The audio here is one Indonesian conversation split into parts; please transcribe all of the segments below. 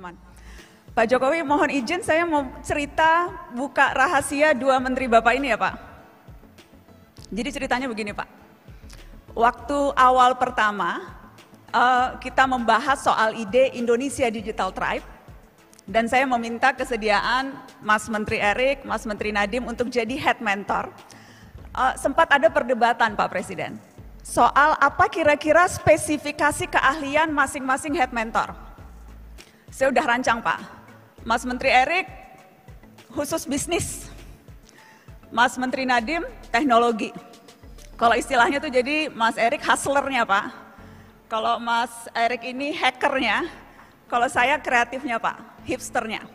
teman-teman. Pak Jokowi, mohon izin saya mau cerita buka rahasia dua menteri Bapak ini ya Pak. Jadi ceritanya begini Pak. Waktu awal pertama kita membahas soal ide Indonesia Digital Tribe dan saya meminta kesediaan Mas Menteri Erik, Mas Menteri Nadiem untuk jadi head mentor. Sempat ada perdebatan Pak Presiden soal apa kira-kira spesifikasi keahlian masing-masing head mentor. Saya udah rancang Pak, Mas Menteri Erik khusus bisnis, Mas Menteri Nadiem teknologi. Kalau istilahnya tuh jadi Mas Erik hustlernya Pak, kalau Mas Erik ini hackernya, kalau saya kreatifnya Pak, hipsternya.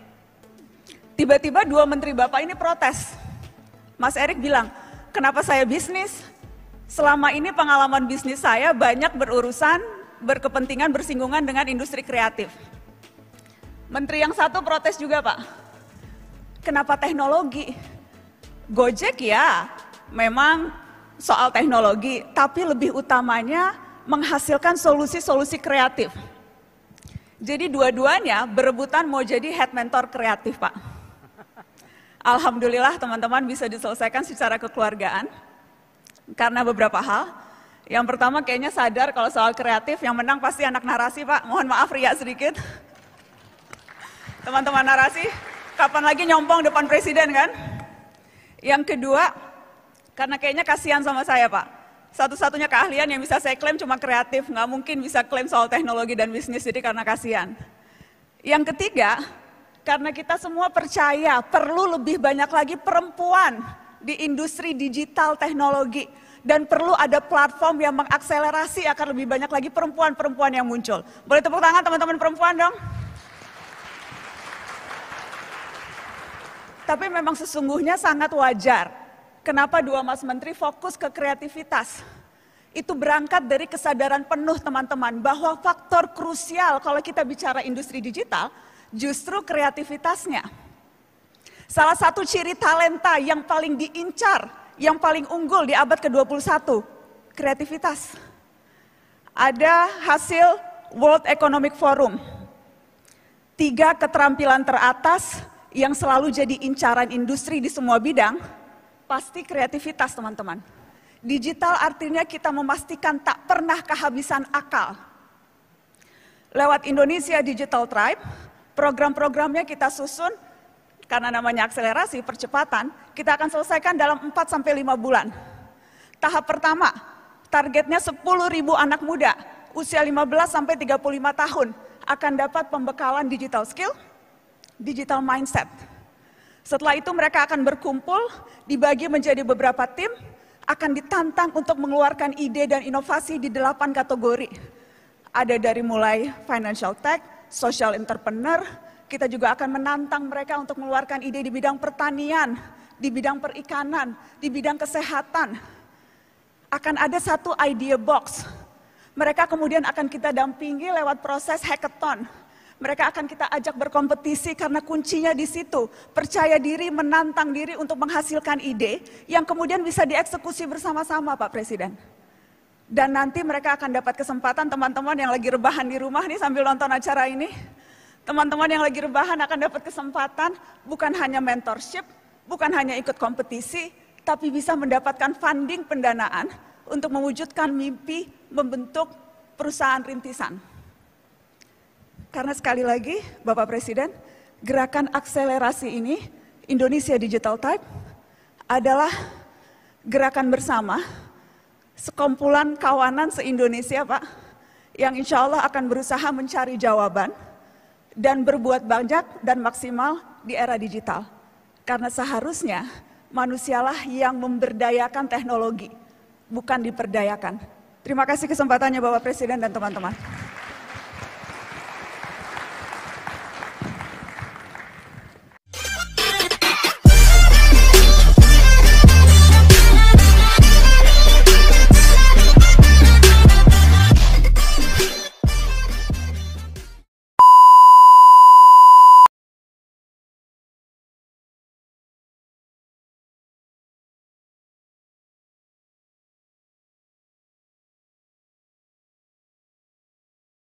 Tiba-tiba dua menteri Bapak ini protes. Mas Erik bilang, kenapa saya bisnis? Selama ini pengalaman bisnis saya banyak berurusan, berkepentingan, bersinggungan dengan industri kreatif. Menteri yang satu protes juga Pak, kenapa teknologi? Gojek ya memang soal teknologi, tapi lebih utamanya menghasilkan solusi-solusi kreatif. Jadi dua-duanya berebutan mau jadi head mentor kreatif Pak. Alhamdulillah teman-teman bisa diselesaikan secara kekeluargaan. Karena beberapa hal. Yang pertama kayaknya sadar kalau soal kreatif yang menang pasti anak narasi Pak. Mohon maaf riak sedikit. Teman-teman narasi, kapan lagi nyompong depan presiden kan? Yang kedua, karena kayaknya kasihan sama saya Pak. Satu-satunya keahlian yang bisa saya klaim cuma kreatif, nggak mungkin bisa klaim soal teknologi dan bisnis, jadi karena kasihan. Yang ketiga, karena kita semua percaya perlu lebih banyak lagi perempuan di industri digital teknologi dan perlu ada platform yang mengakselerasi akan lebih banyak lagi perempuan-perempuan yang muncul. Boleh tepuk tangan teman-teman perempuan dong? Tapi memang sesungguhnya sangat wajar kenapa dua Mas Menteri fokus ke kreativitas. Itu berangkat dari kesadaran penuh teman-teman bahwa faktor krusial kalau kita bicara industri digital justru kreativitasnya. Salah satu ciri talenta yang paling diincar, yang paling unggul di abad ke-21, kreativitas. Ada hasil World Economic Forum, 3 keterampilan teratas yang selalu jadi incaran industri di semua bidang, pasti kreativitas teman-teman. Digital artinya kita memastikan tak pernah kehabisan akal. Lewat Indonesia Digital Tribe, program-programnya kita susun, karena namanya akselerasi, percepatan, kita akan selesaikan dalam 4-5 bulan. Tahap pertama, targetnya 10.000 anak muda, usia 15-35 tahun, akan dapat pembekalan digital skill, digital mindset. Setelah itu mereka akan berkumpul, dibagi menjadi beberapa tim, akan ditantang untuk mengeluarkan ide dan inovasi di 8 kategori. Ada dari mulai financial tech, social entrepreneur, kita juga akan menantang mereka untuk mengeluarkan ide di bidang pertanian, di bidang perikanan, di bidang kesehatan. Akan ada satu idea box. Mereka kemudian akan kita dampingi lewat proses hackathon. Mereka akan kita ajak berkompetisi karena kuncinya di situ. Percaya diri, menantang diri untuk menghasilkan ide yang kemudian bisa dieksekusi bersama-sama Pak Presiden. Dan nanti mereka akan dapat kesempatan teman-teman yang lagi rebahan di rumah nih sambil nonton acara ini. Teman-teman yang lagi rebahan akan dapat kesempatan bukan hanya mentorship, bukan hanya ikut kompetisi, tapi bisa mendapatkan funding pendanaan untuk mewujudkan mimpi membentuk perusahaan rintisan. Karena sekali lagi Bapak Presiden, gerakan akselerasi ini, Indonesia Digital Tribe, adalah gerakan bersama, sekumpulan kawanan se-Indonesia Pak, yang insya Allah akan berusaha mencari jawaban, dan berbuat banyak dan maksimal di era digital. Karena seharusnya manusialah yang memberdayakan teknologi, bukan diperdayakan. Terima kasih kesempatannya Bapak Presiden dan teman-teman.